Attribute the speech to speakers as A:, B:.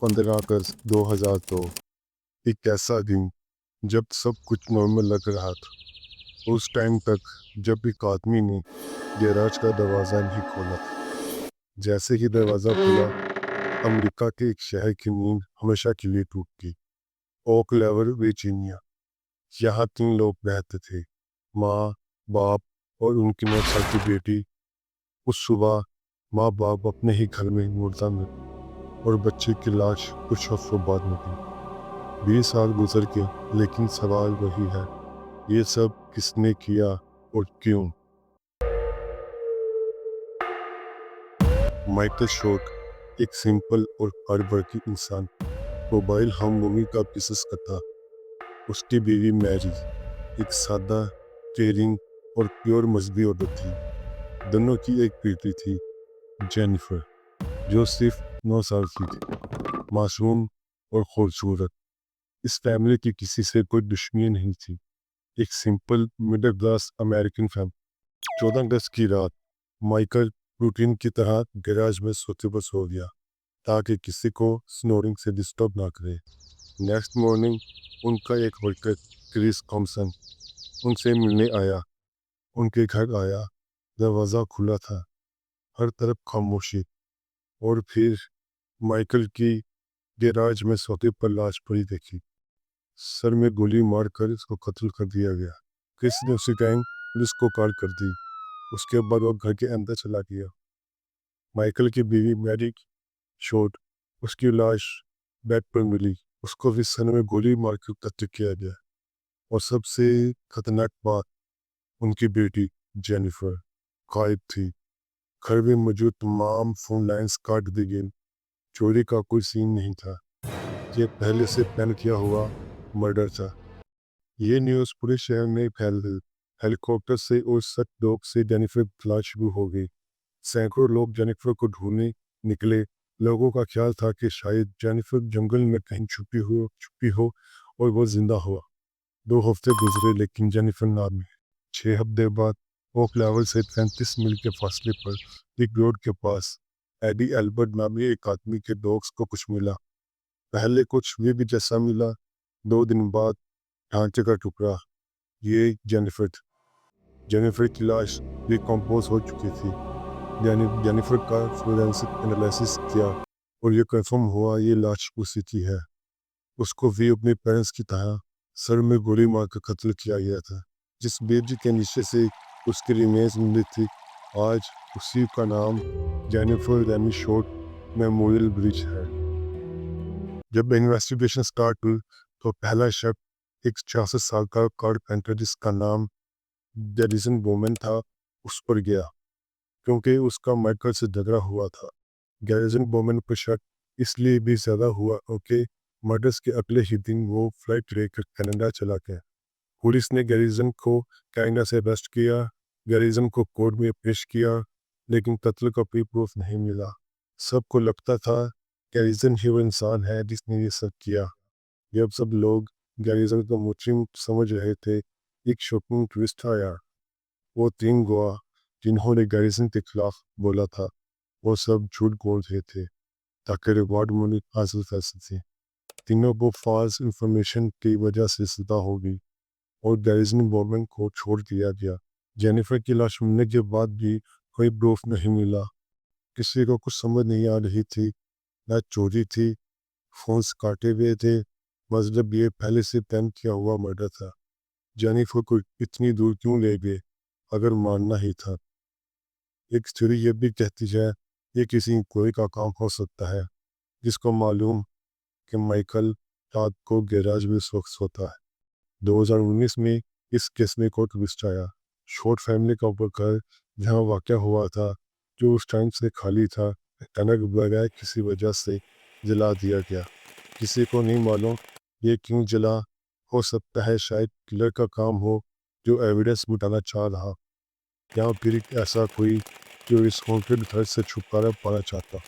A: 15 अगस्त 2002 एक ऐसा दिन जब सब कुछ नॉर्मल लग रहा था। उस टाइम तक जब एक आदमी ने गैराज का दरवाज़ा नहीं खोला था। जैसे ही दरवाज़ा खुला, अमेरिका के एक शहर की नींद हमेशा के लिए टूट गई। ओक लेवर, वर्जीनिया। यहाँ 3 लोग रहते थे, माँ, बाप और उनकी 9 साल की बेटी। उस सुबह माँ बाप अपने ही घर में मुर्दा मिले और बच्चे की लाश कुछ हफ्तों बाद मिली। 20 साल गुजर गए, लेकिन सवाल वही है, ये सब किसने किया और क्यों? माइकल शॉर्ट एक सिंपल और हार्डवर्किंग इंसान, मोबाइल होम मूवी का बिजनेस करता। उसकी बीवी मैरी एक सादा, केयरिंग और प्योर मजहबी औरत थी। दोनों की एक बेटी थी, जेनिफर, जो सिर्फ 9 साल की थी, मासूम और खूबसूरत। इस फैमिली की किसी से कोई दुश्मनी नहीं थी, एक simple middle class American family. 14 अगस्त की रात माइकल रूटीन की तरह गैराज में सोते पर सो गया ताकि किसी को स्नोरिंग से डिस्टर्ब ना करे। नेक्स्ट मॉर्निंग उनका एक वर्कर क्रिस थॉमसन उनसे मिलने आया। उनके घर आया, दरवाज़ा खुला था, हर तरफ खामोशी, और फिर माइकल की गैराज में सोते पर लाश पड़ी देखी। सर में गोली मारकर इसको कत्ल कर दिया गया। क्रिस ने उसी टाइम पुलिस को कॉल कर दी। उसके बाद वो घर के अंदर चला गया। माइकल की बीवी मैरी शॉर्ट, उसकी लाश बेड पर मिली। उसको भी सर में गोली मारकर कत्ल किया गया। और सबसे खतरनाक बात, उनकी बेटी जेनिफर गायब थी। घर में मौजूद तमाम फोन लाइंस काट दी गई। चोरी का कोई सीन नहीं था, ये पहले से प्लान किया हुआ मर्डर था। ये न्यूज़ पूरे शहर में फैल गई। हेलीकॉप्टर से और सच डॉग से जेनिफर की तलाश शुरू हो गई। सैकड़ों लोग जेनिफर को ढूंढने निकले। लोगों का ख्याल था कि शायद जेनिफर जंगल में कहीं छुपी हो और वो जिंदा हुआ। 2 हफ्ते गुजरे, लेकिन जेनिफर ना मिली। 6 हफ्ते बाद ओक लेवल से 35 मील के फासले पर एक रोड के पास एडी एल्बर्ट नामी एक आदमी के डॉग्स को कुछ मिला। पहले कुछ भी जैसा मिला, 2 दिन बाद ढांचे का टुकड़ा। ये जेनिफर थी। जेनिफर की लाश डिकम्पोज हो चुकी थी। जेनिफर का फोरेंसिक एनालिसिस किया और ये कंफर्म हुआ, ये लाश उसी की है। उसको भी अपने पेरेंट्स की तरह सर में गोली मारकर कत्ल किया गया था। जिस बेबी के नीचे से उसकी रिमेज मिली थी, आज उसी का नाम Jennifer Remy short memorial bridge है। जब इन्वेस्टिगेशन स्टार्ट हुई तो पहला शक एक 66 साल का कारपेंटर जिसका नाम जेरिसन बोमन था, उस पर गया, क्योंकि उसका माइकल से झगड़ा हुआ था। गैरिसन बोमन पर शक इसलिए भी ज़्यादा हुआ क्योंकि मर्डर्स के अगले ही दिन वो फ्लाइट लेकर कनाडा चला गया। पुलिस ने गैरिसन को कनाडा से अरेस्ट किया, गैरिसन को कोर्ट में पेश किया, लेकिन कत्ल का कोई प्रूफ नहीं मिला। सबको लगता था गैरिसन ही वो इंसान है जिसने ये सब किया। जब सब लोग गैरिसन को मुजरिम समझ रहे थे, एक शॉकिंग ट्विस्ट आया। वो 3 गवाह जिन्होंने गैरिसन के खिलाफ बोला था, वो सब झूठ बोल रहे थे ताकि रिवॉर्ड मनी हासिल कर सके। तीनों को फॉल्स इंफॉर्मेशन की वजह से सजा हो गई और गैरिसन बोमन को छोड़ दिया गया। जेनिफर की लाश मिलने के बाद भी कोई प्रूफ नहीं मिला। किसी को कुछ समझ नहीं आ रही थी, न चोरी थी, फोन्स काटे हुए थे, मतलब ये पहले से प्लान किया हुआ मर्डर था। जेनिफर को इतनी दूर क्यों ले गए अगर मानना ही था? एक थ्योरी ये भी कहती है ये किसी कोई का काम हो सकता है जिसको मालूम कि माइकल रात को गैराज में सोता है। 2019 में इस केस में कोर्ट ट्विस्ट आया। शॉर्ट फैमिली का ऊपर घर जहाँ वाक़या हुआ था, जो उस टाइम से खाली था, अचानक बगैर किसी वजह से जला दिया गया। किसी को नहीं मालूम ये क्यों जला। हो सकता है शायद किलर का काम हो जो एविडेंस मिटाना चाह रहा, या फिर ऐसा कोई जो इस हॉन्टेड घर से छुटकारा पाना चाहता।